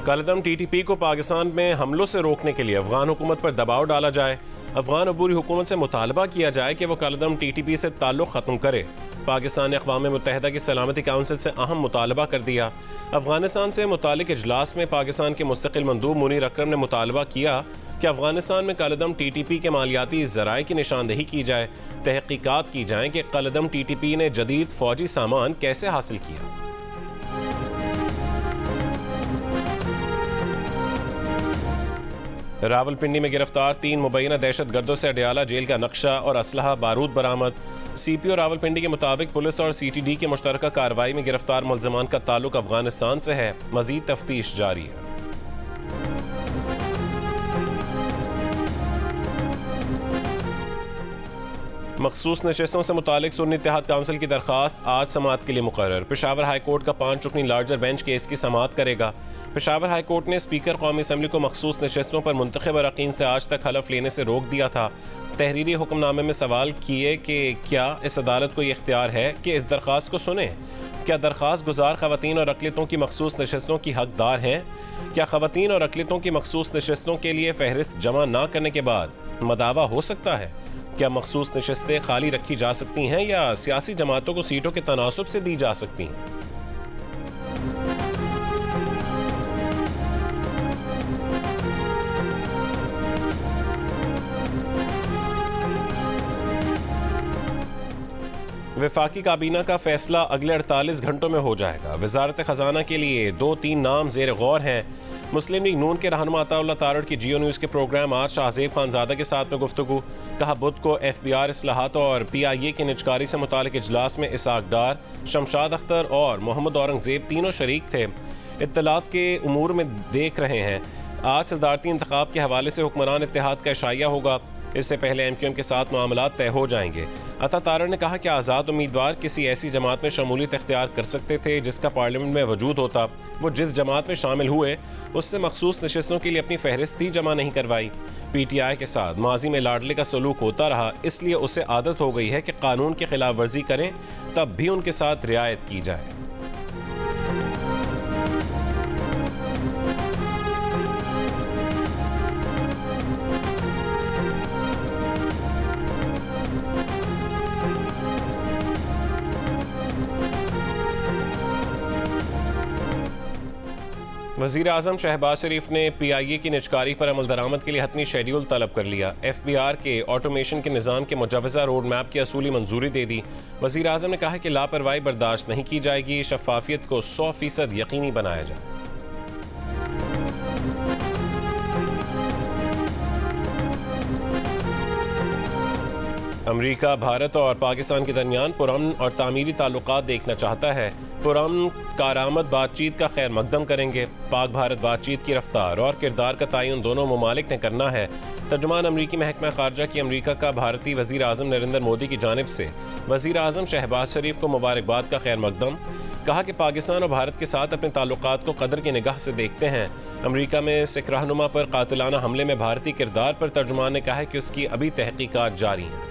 कलदम TTP को पाकिस्तान में हमलों से रोकने के लिए अफगान हुकूमत पर दबाव डाला जाए। अफगान अबूरी हुकूमत से मुतालबा किया जाए कि वो कलदम TTP से ताल्लुक़ ख़त्म करे। पाकिस्तान ने अक़वाम मुत्तहिदा की सलामती काउंसिल से अहम मुतालबा कर दिया। अफगानिस्तान से मुतालिक इजलास में पाकिस्तान के मुस्तकिल मंदूब मुनीर अकरम ने मुतालबा किया कि अफगानिस्तान में कलदम TTP के मालियाती ज़राए की निशानदेही की जाए, तहक़ीक़ात की जाए कि कलदम TTP ने जदीद फ़ौजी सामान कैसे हासिल किया। रावलपिंडी में गिरफ्तार 3 मुबैना दहशतगर्दों से अडयाला जेल का नक्शा और असलहा बारूद बरामद। CPO रावलपिंडी के मुताबिक पुलिस और CTD की मुश्तरका कार्रवाई में गिरफ्तार मुल्ज़मान का ताल्लुक अफगानिस्तान से है। मज़ीद तफ्तीश जारी है। मखसूस नशस्तों से मुतालिक सुन्नी इत्तेहाद काउंसिल की दरख्वास्त आज समाअत के लिए मुकर्रर। पेशावर हाई कोर्ट का 5 रुकनी लार्जर बेंच केस की समाअत करेगा। पेशावर हाई कोर्ट ने स्पीकर कौमी असम्बली को मखसूस नशस्तों पर मुंतखब अरकान से आज तक हलफ लेने से रोक दिया था। तहरीरी हुक्मनामे में सवाल किए कि क्या इस अदालत को ये इख्तियार है कि इस दरख्वास्त को सुने? क्या दरख्वास्त गुजार ख़वातीन और अक़लियतों की मखसूस नशस्तों की हकदार हैं? क्या ख़वातीन और अक़लियतों की मखसूस नशस्तों के लिए फ़हरिस्त जमा ना करने के बाद मदावा हो सकता है? क्या मखसूस नशस्तें खाली रखी जा सकती हैं या सियासी जमातों को सीटों के तनासुब से दी जा सकती हैं? वफाकी काबीना का फैसला अगले 48 घंटों में हो जाएगा। वजारत खजाना के लिए 2-3 नाम ज़ेर गौर हैं। मुस्लिम लीग नून के रहनुमा अताउल्लाह तारड़ की जियो न्यूज़ के प्रोग्राम आज शाहज़ेब खानज़ादा के साथ में गुफ्तगू। कहा बुध को FBR इस्लाहात और PIA की निजकारी से मुतालिक इजलास में इसाक डार, शमशाद अख्तर और मोहम्मद औरंगज़ेब तीनों शरीक थे। इत्तलात के उमूर में देख रहे हैं। आज सदारती इंतखाब के हवाले से हुक्मरान इत्तेहाद का इशाया होगा। इससे पहले MQM के साथ मामलात तय हो जाएंगे। अता तारड़ ने कहा कि आज़ाद उम्मीदवार किसी ऐसी जमात में शमूलियत इख्तियार कर सकते थे जिसका पार्लियामेंट में वजूद होता। वो जिस जमात में शामिल हुए उससे मखसूस नशस्तों के लिए अपनी फहरिस्त ही जमा नहीं करवाई। PTI के साथ माजी में लाडले का सलूक होता रहा, इसलिए उसे आदत हो गई है कि कानून की खिलाफ वर्जी करें तब भी उनके साथ रियायत की जाए। वज़ीर आज़म शहबाज शरीफ ने PIA की निजकारी पर अमल दरामद के लिए हतमी शेड्यूल तलब कर लिया। FBR के ऑटोमेशन के निज़ाम के मुजवज़ा रोड मैप की असूली मंजूरी दे दी। वज़ीर आज़म ने कहा कि लापरवाही बर्दाश्त नहीं की जाएगी, शफाफियत को 100% यकीनी बनाया जाए। अमरीका भारत और पाकिस्तान के दरमियान पुरअमन और तामीरी ताल्लुकात देखना चाहता है। पुरअमन कारआमद बातचीत का खैर मकदम करेंगे। पाक भारत बातचीत की रफ्तार और किरदार का तयन दोनों ममालिक ने करना है। तर्जुमान अमरीकी महकमा खारजा की अमरीका का भारतीय वज़ीर आज़म नरेंद्र मोदी की जानिब से वज़ीर आज़म शहबाज शरीफ को मुबारकबाद का खैर मकदम। कहा कि पाकिस्तान और भारत के साथ अपने ताल्लुकात को कदर की निगाह से देखते हैं। अमरीका में सिख रहनुमा पर कातिलाना हमले में भारतीय किरदार पर तर्जुमान ने कहा है कि उसकी अभी तहकीकात जारी हैं।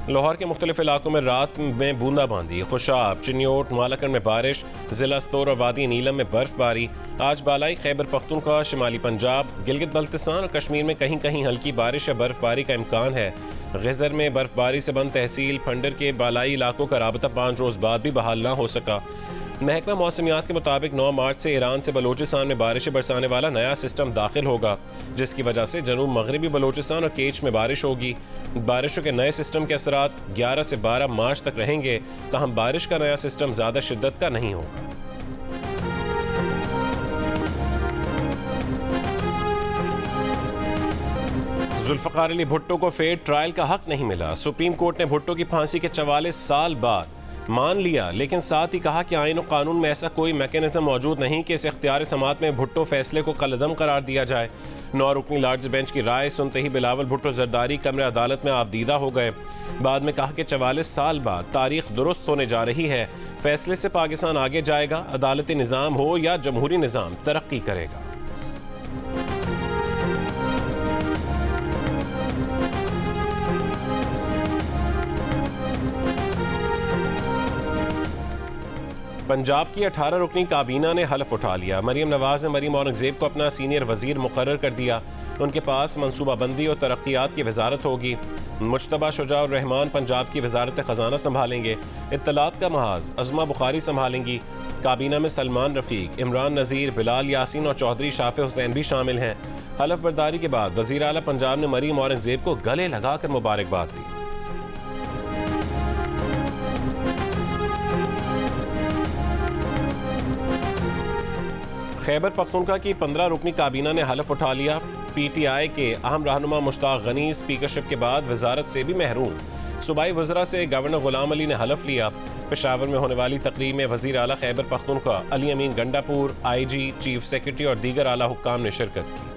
लाहौर के मुख्तलिफ इलाकों में रात में बूंदाबांदी, खुशाब, चिन्योट, मालाकंड में बारिश, जिला स्तोर और वादी नीलम में बर्फबारी। आज बालाई खैबर पख्तूनख्वा, शिमाली पंजाब, गिलगित बल्तिस्तान और कश्मीर में कहीं कहीं हल्की बारिश या बर्फबारी का इम्कान है। गज़र में बर्फबारी से बंद तहसील फंडर के बालाई इलाकों का राबता 5 रोज़ बाद भी बहाल ना हो सका। महकमा मौसमियात के मुताबिक 9 मार्च से ईरान से बलूचिस्तान में बारिशें बरसाने वाला नया सिस्टम दाखिल होगा, जिसकी वजह से जनूब मगरबी बलूचिस्तान और केच में बारिश होगी। बारिशों के नए सिस्टम के असरात 11 से 12 मार्च तक रहेंगे, ताहम बारिश का नया सिस्टम ज़्यादा शिद्दत का नहीं होगा। जुल्फ़िकार अली भुट्टो को फेयर ट्रायल का हक नहीं मिला। सुप्रीम कोर्ट ने भुट्टो की फांसी के 44 साल बाद मान लिया, लेकिन साथ ही कहा कि आईन और कानून में ऐसा कोई मैकेनिज्म मौजूद नहीं कि इस इख्तियार समात में भुट्टो फैसले को कलअदम करार दिया जाए। 9 रुकनी लार्ज बेंच की राय सुनते ही बिलावल भुट्टो जरदारी कमरे अदालत में आबदीदा हो गए। बाद में कहा कि 44 साल बाद तारीख दुरुस्त होने जा रही है। फैसले से पाकिस्तान आगे जाएगा। अदालती निज़ाम हो या जमहूरी निज़ाम तरक्की करेगा। पंजाब की 18 रुकनी काबीना ने हल्फ उठा लिया। मरीम नवाज ने मरीम औरंगजेब को अपना सीनियर वजीर मुकर्रर कर दिया। उनके पास मनसूबाबंदी और तरक्यात की वजारत होगी। मुश्तबा शुजाउर रहमान पंजाब की वजारत खजाना संभालेंगे। इत्तलात का महाज अज़मा बुखारी संभालेंगी। काबीना में सलमान रफ़ीक, इमरान नज़ीर, बिलाल यासीन और चौधरी शाफे हुसैन भी शामिल हैं। हलफ बर्दारी के बाद वज़ीर आला पंजाब ने मरीम औरंगजेब को गले लगाकर मुबारकबाद दी। खैबर पख्तूनख्वा की 15 रुकनी काबीना ने हलफ उठा लिया। PTI के अहम रहनुमा मुश्ताक गनी स्पीकरशिप के बाद वजारत से भी महरूम। सूबाई वज़रा से गवर्नर गुलाम अली ने हलफ लिया। पेशावर में होने वाली तकरीब में वज़ीर आला खैबर पख्तूनख्वा अली अमीन गंडापुर, IG, चीफ सेक्रेटरी और दीगर आला हुक्काम ने शिरकत की।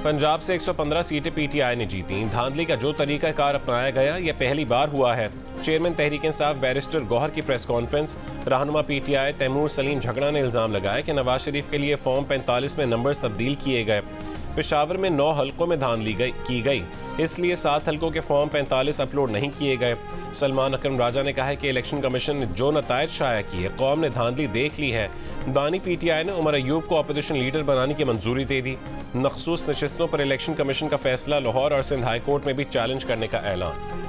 पंजाब से 115 सीटें PTI ने जीती। धांधली का जो तरीकाकार अपनाया गया यह पहली बार हुआ है। चेयरमैन तहरीक इंसाफ बैरिस्टर गौहर की प्रेस कॉन्फ्रेंस। रहनुमा PTI तैमूर सलीम झगड़ा ने इल्ज़ाम लगाया कि नवाज शरीफ के लिए फॉर्म 45 में नंबर्स तब्दील किए गए। पेशावर में 9 हल्कों में धांधली की गई, इसलिए 7 हल्कों के फॉर्म 45 अपलोड नहीं किए गए। सलमान अकरम राजा ने कहा है कि इलेक्शन कमीशन ने जो नतायज शाया किए कौम ने धांधली देख ली है। बानी PTI ने उमर अयूब को अपोजिशन लीडर बनाने की मंजूरी दे दी। मखसूस नशिस्तों पर इलेक्शन कमीशन का फैसला लाहौर और सिंध हाई कोर्ट में भी चैलेंज करने का ऐलान।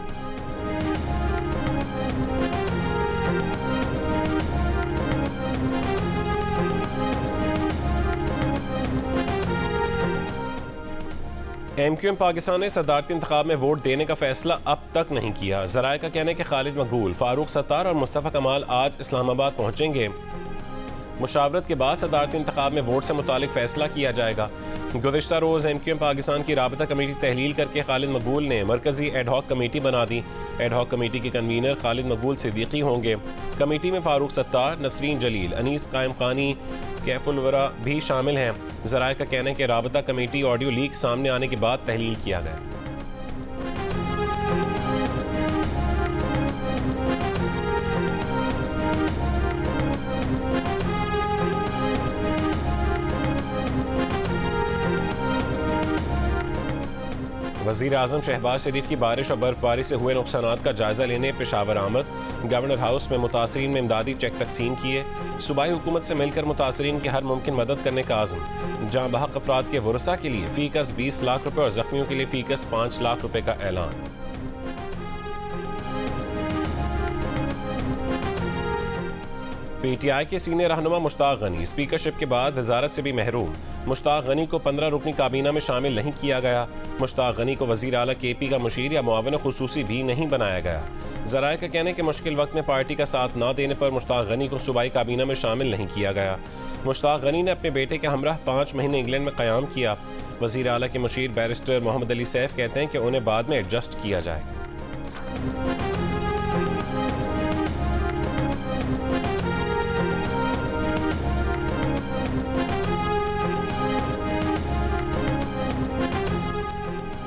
MQM पाकिस्तान ने सदारती इंतखाब में वोट देने का फैसला अब तक नहीं किया। ज़राए का कहना है कि खालिद मकबूल, फारूक सत्तार और मुस्तफ़ा कमाल आज इस्लामाबाद पहुंचेंगे। मुशावरत के बाद सदारती इंतखाब में वोट से मुतालिक फैसला किया जाएगा। गुज़िश्ता रोज़ MQM पाकिस्तान की राबता कमेटी तहलील करके खालिद मकबूल ने मरकजी एडहॉक कमेटी बना दी। एडहॉक कमेटी के कन्वीनर खालिद मकबूल सिद्दीकी होंगे। कमेटी में फारूक सत्तार, नसरीन जलील, अनीस कायम खानी, कैफुल वरा भी शामिल हैं। ज़राए का कहना है कि राबता कमेटी ऑडियो लीक सामने आने के बाद तहलील किया गया। वज़ीर आज़म शहबाज शरीफ की बारिश और बर्फबारी से हुए नुकसानात का जायजा लेने पेशावर आमद। गवर्नर हाउस में मुतासरीन में इमदादी चेक तकसीम किए। सूबाई हुकूमत से मिलकर मुतासरीन की हर मुमकिन मदद करने का आज़म। जहाँ बहक अफराद के वरसा के लिए फ़ीकस 20 लाख रुपये और ज़ख्मियों के लिए फ़ीकस 5 लाख रुपये का ऐलान। PTI के सीनियर रहनुमा मुश्ताक गनी स्पीकरशिप के बाद वजारत से भी महरूम। मुश्ताक गनी को 15 रुकनी काबीना में शामिल नहीं किया गया। मुश्ताक गनी को वज़ीर आला KP का मुशीर या मुआविन खुसूसी भी नहीं बनाया गया। ज़राए का कहना है कि मुश्किल वक्त में पार्टी का साथ न देने पर मुश्ताक गनी को सूबाई काबीना में शामिल नहीं किया गया। मुश्ताक गनी ने अपने बेटे के हमराह 5 महीने इंग्लैंड में क़याम किया। वज़ीर आला के मुशीर बैरिस्टर मोहम्मद अली सैफ कहते हैं कि उन्हें बाद में एडजस्ट किया जाएगा।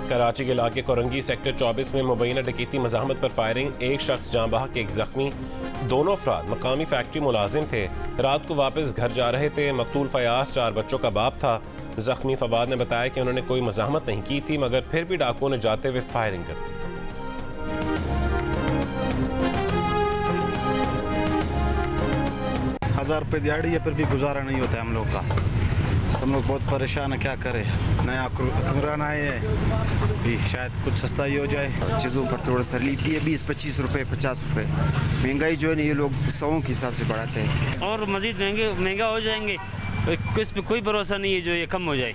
कराची के इलाके कोरंगी सेक्टर 24 में मुबैना डकैती मज़ाहमत पर फायरिंग। एक शख्स जाँ बहक, एक जख्मी। दोनों अफराद मकामी फैक्ट्री मुलाजिम थे। रात को वापस घर जा रहे थे। मकतूल फयाज 4 बच्चों का बाप था। जख्मी फवाद ने बताया कि उन्होंने कोई मज़ाहमत नहीं की थी, मगर फिर भी डाकुओं ने जाते हुए फायरिंग कर दी। ₹1000 दिहाड़ी है, फिर भी गुजारा नहीं होता है हम लोग का। हम लोग बहुत परेशान है, क्या करें। नया हुक्मरान आए हैं भी शायद कुछ सस्ता ही हो जाए। चीज़ों पर थोड़ा सा रिलीफ दिए, 20-25 रुपये, 50 रुपये। महंगाई जो है ना, ये लोग 100 के हिसाब से बढ़ाते हैं और मज़ीद महंगा हो जाएंगे। इस पर कोई भरोसा नहीं है जो ये कम हो जाए।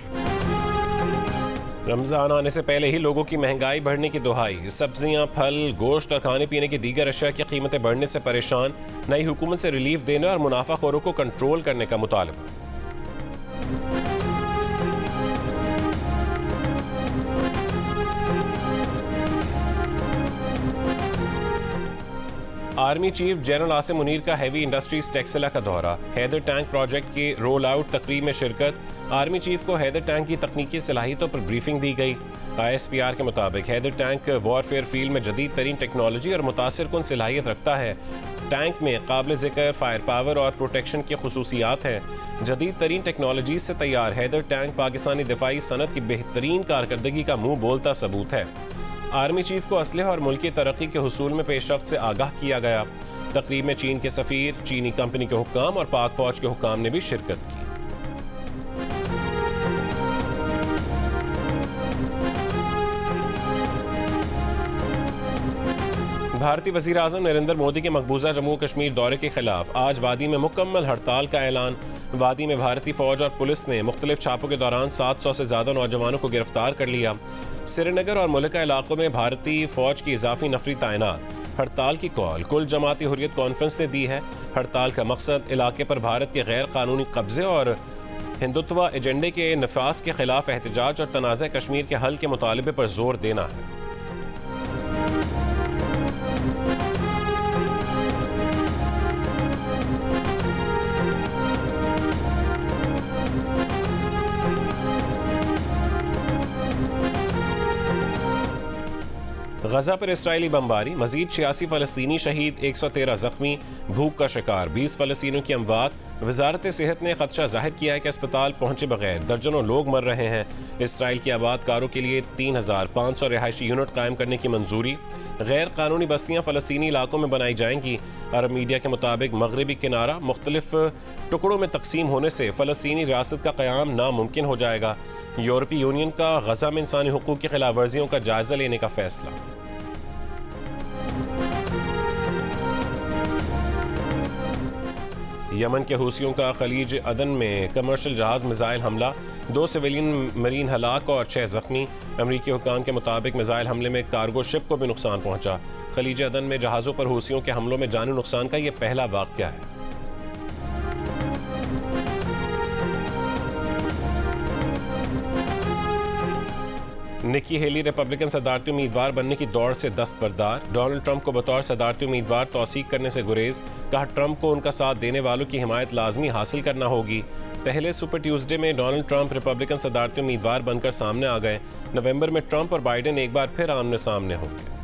रमज़ान आने से पहले ही लोगों की महंगाई बढ़ने की दुहाई। सब्जियां, फल, गोश्त और खाने पीने की दीगर अशिया की कीमतें बढ़ने से परेशान। नई हुकूमत से रिलीफ देने और मुनाफाखोरों को कंट्रोल करने का मुतालबा। Army chief general Asim Munir का हैवी इंडस्ट्रीज टेक्सला का दौरा। हैदर टैंक प्रोजेक्ट की रोल आउट तकरीब में शिरकत। आर्मी चीफ को हैदर टैंक की तकनीकी सलाहियतों पर ब्रीफिंग दी गई। ISPR के मुताबिक हैदर टैंक वॉरफेयर फील्ड में जदीद तरीन टेक्नोलॉजी और मुतासिर कुन सलाहियत रखता है। टैंक में काबिल ज़िक्र फायर पावर और प्रोटेक्शन की खुसूसियात हैं। जदीद तरीन टेक्नोलॉजी से तैयार हैदर टैंक पाकिस्तानी दिफाई सनत की बेहतरीन कारकर्दगी का मुंह बोलता सबूत है। आर्मी चीफ को असलहा और मुल्की तरक्की के हुसूल में पेशरफ्त से आगाह किया गया। तकरीब में चीन के सफ़ीर, चीनी कंपनी के हुक्काम और पाक फौज के हुक्काम ने भी शिरकत की। भारतीय वज़ीर आज़म नरेंद्र मोदी के मकबूजा जम्मू कश्मीर दौरे के खिलाफ आज वादी में मुकम्मल हड़ताल का ऐलान। वादी में भारतीय फौज और पुलिस ने मुख्तलिफ छापों के दौरान 700 से ज़्यादा नौजवानों को गिरफ्तार कर लिया। श्रीनगर और मुल्का इलाकों में भारतीय फौज की इजाफी नफरी तैनात। हड़ताल की कॉल कुल जमाती हुर्रियत कॉन्फ्रेंस ने दी है। हड़ताल का मकसद इलाके पर भारत के गैर कानूनी कब्जे और हिंदुत्व एजेंडे के नफाज के खिलाफ एहतजाज और तनाज़ा कश्मीर के हल के मुतालबे पर जोर देना है। गजा पर इसराइली बमबारी, मजीद 86 फ़लस्तीनी शहीद, 113 जख्मी, भूख का शिकार 20 फ़लस्तीनियों की अमवात। वजारत सेहत ने खदशा जाहिर किया है कि अस्पताल पहुंचे बगैर दर्जनों लोग मर रहे हैं। इसराइल के आबादकारों के लिए 3500 रिहायशी यूनिट कायम करने की मंजूरी। गैर कानूनी बस्तियां फ़लस्तीनी इलाकों में बनाई जाएंगी। अरब मीडिया के मुताबिक मगरबी किनारा मुख्तलिफ टुकड़ों में तकसीम होने से फ़लस्तीनी रियासत का क़याम नामुमकिन हो जाएगा। यूरोपीय यूनियन का गजा में इंसानी हुकूक की खिलाफ वर्जियों का जायजा लेने का फैसला। यमन के हूसियों का खलीज अदन में कमर्शियल जहाज मिसाइल हमला, 2 सिविलियन मरीन हलाक और 6 जख्मी। अमरीकी हुकाम के मुताबिक मिसाइल हमले में कार्गो शिप को भी नुकसान पहुंचा। खलीज अदन में जहाज़ों पर हूसियों के हमलों में जानी नुकसान का यह पहला वाक़या है। निकी हेली रिपब्लिकन सदारती उम्मीदवार बनने की दौड़ से दस्तबरदार। डोनाल्ड ट्रंप को बतौर सदारती उम्मीदवार तौसीक करने से गुरेज। कहा ट्रंप को उनका साथ देने वालों की हिमायत लाजमी हासिल करना होगी। पहले सुपर ट्यूसडे में डोनाल्ड ट्रंप रिपब्लिकन सदारती उम्मीदवार बनकर सामने आ गए। नवंबर में ट्रंप और बाइडेन एक बार फिर आमने सामने होंगे।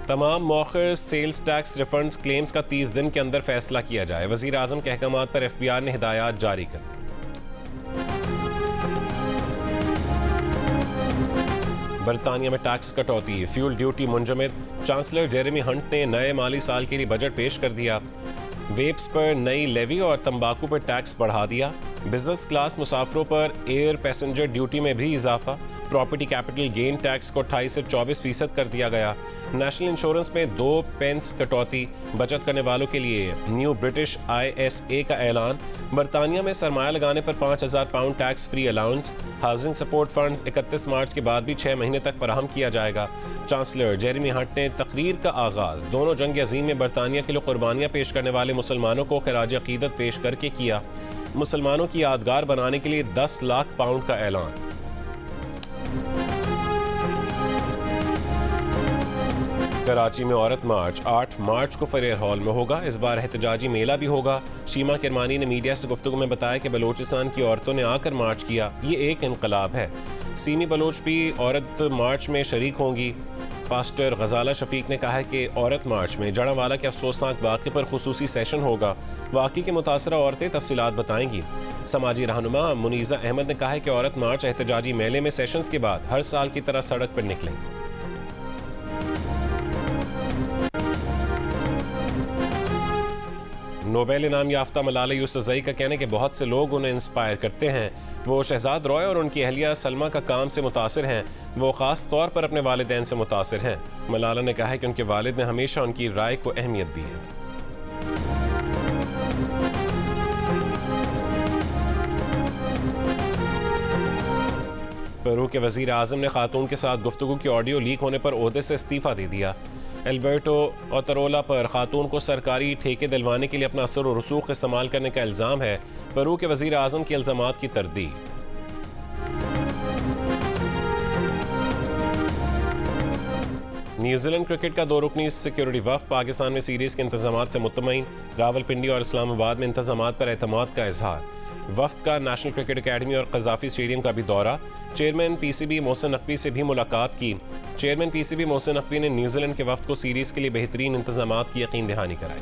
तमाम मौखर सेल्स टैक्स रिफंड्स क्लेम्स का 30 दिन के अंदर फैसला किया जाए। वज़ीर आज़म के अहकामात पर FBI ने हिदायत जारी कर दी। बरतानिया में टैक्स कटौती, फ्यूल ड्यूटी मुंजमद। चांसलर जेरेमी हंट ने नए माली साल के लिए बजट पेश कर दिया। वेप्स पर नई लेवी और तंबाकू पर टैक्स बढ़ा दिया। बिजनेस क्लास मुसाफरों पर एयर पैसेंजर ड्यूटी में भी इजाफा। प्रॉपर्टी कैपिटल गेन टैक्स को 28 से 24% कर दिया गया। नेशनल इंश्योरेंस में 2 पेंस कटौती। बचत करने वालों के लिए न्यू ब्रिटिश ISA का ऐलान। बरतानिया में सरमाया लगाने पर 5000 pound tax free allowance. Housing support funds 31 मार्च के बाद भी 6 महीने तक फराहम किया जाएगा। चांसलर जेरेमी हंट ने तकरीर का आगाज दोनों जंग अजीम में बरतानिया के लिए कुर्बानियां पेश करने वाले मुसलमानों को खिराज अकीदत पेश करके किया। मुसलमानों की यादगार बनाने के लिए 10 लाख पाउंड का ऐलान। कराची में औरत मार्च 8 मार्च को फरेर हॉल में होगा। इस बार एहतजाजी मेला भी होगा। शीमा किरमानी ने मीडिया से गुफ्तगू में बताया कि बलोचिस्तान की औरतों ने आकर मार्च किया, ये एक इनकलाब है। सीमी बलोच भी औरत मार्च में शरीक होंगी। पास्टर गजाला शफीक ने कहा है कि औरत मार्च में जड़ावाला के अफसोसनाक वाक़े पर खुसूसी सेशन होगा। वाक़े की मुतासरा औरतें तफसीलात बताएंगी। समाजी रहनुमा मुनीज़ा अहमद ने कहा है कि औरत मार्च एहतजाजी मेले में सेशंस के बाद हर साल की तरह सड़क पर निकलेंगे। नोबेल इनाम याफ्ता मलाला यूसुफ़ज़ई का कहना है कि बहुत से लोग उन्हें इंस्पायर करते हैं। वो शहजाद रॉय और उनकी अहलिया सलमा का काम से मुतासिर हैं। वो ख़ास तौर पर अपने वालिदैन से मुतासिर हैं। मलाला ने कहा है कि उनके वालिद ने हमेशा उनकी राय को अहमियत दी है। पेरू के वज़ीर आज़म ने खातून के साथ गुफ्तगू की ऑडियो लीक होने पर ओहदे से इस्तीफ़ा दे दिया। एल्बर्टो ओतरोला पर खातून को सरकारी ठेके दिलवाने के लिए अपना असर और रसूख इस्तेमाल करने का इल्ज़ाम है। पेरू के वज़ीर आज़म के इल्ज़ामात की तरदीद। न्यूजीलैंड क्रिकेट का 2 रुकनी सिक्योरिटी वफ्द पाकिस्तान में सीरीज़ के इंतजामात से मुतमईन। रावलपिंडी और इस्लामाबाद में इंतजामात पर एतमाद का इजहार। वफ्द का नेशनल क्रिकेट अकेडमी और कज़ाफ़ी स्टेडियम का भी दौरा। चेयरमैन PCB मोहसिन नकवी से भी मुलाकात की। चेयरमैन PCB मोहसिन नकवी ने न्यूजीलैंड के वफ्द को सीरीज़ के लिए बेहतरीन इंतजामात की यकीन दहानी कराई।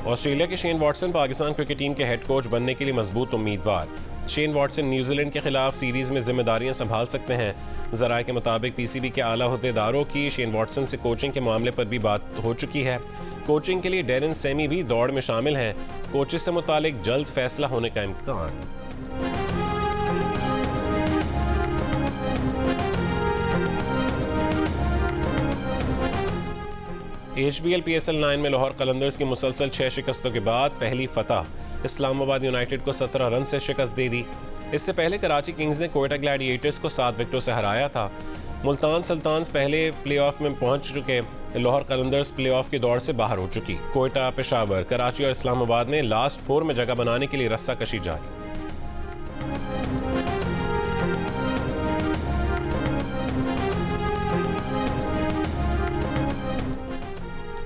ऑस्ट्रेलिया के Shane Watson Pakistan cricket team के हेड कोच बनने के लिए मजबूत उम्मीदवार। शेन वॉटसन न्यूजीलैंड के खिलाफ सीरीज में जिम्मेदारियां संभाल सकते हैं। जराये के मुताबिक पीसीबी के आला अहदेदारों की शेन वॉटसन से कोचिंग के मामले पर भी बात हो चुकी है। कोचिंग के लिए डेरन सेमी भी दौड़ में शामिल हैं। कोचेस से मुतालिक जल्द फैसला होने का इम्कान। HBL PSL 9 में लाहौर कलंदर्स की मुसलसल 6 शिकस्तों के बाद पहली फतह। इस्लामाबाद यूनाइटेड को 17 रन से शिकस्त दे दी। इससे पहले कराची किंग्स ने कोयटा ग्लैडिएटर्स को 7 विकेटों से हराया था। मुल्तान सुल्तान्स पहले प्लेऑफ में पहुंच चुके। लाहौर कलंदर्स प्लेऑफ की दौड़ से बाहर हो चुकी। कोयटा, पेशावर, कराची और इस्लामाबाद में लास्ट 4 में जगह बनाने के लिए रस्साकशी जारी।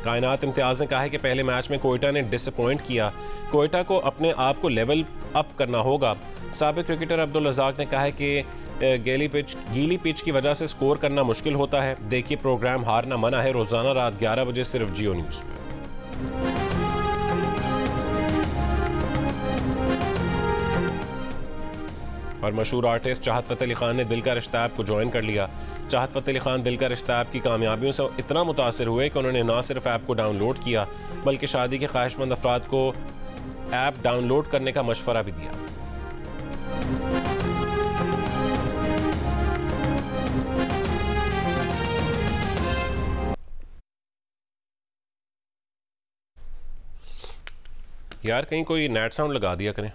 कायनात इम्तियाज ने कहा है कि पहले मैच में कोयटा ने डिसअपॉइंट किया। कोयटा को अपने आप को लेवल अप करना होगा। साबिक क्रिकेटर अब्दुल रज़ाक ने कहा है कि गीली पिच की वजह से स्कोर करना मुश्किल होता है। देखिए प्रोग्राम हारना मना है, रोजाना रात 11 बजे सिर्फ जियो न्यूज़ पर। और मशहूर आर्टिस्ट चाहत फ़तेह अली खान ने दिल का रिश्ता ऐप को ज्वाइन कर लिया। चाहत फ़तेह अली खान दिल का रिश्ता ऐप की कामयाबियों से इतना मुतासिर हुए कि उन्होंने न सिर्फ ऐप को डाउनलोड किया बल्कि शादी के ख्वाहिशमंद अफराद को ऐप डाउनलोड करने का मशवरा भी दिया। यार कहीं कोई नेट साउंड लगा दिया करें।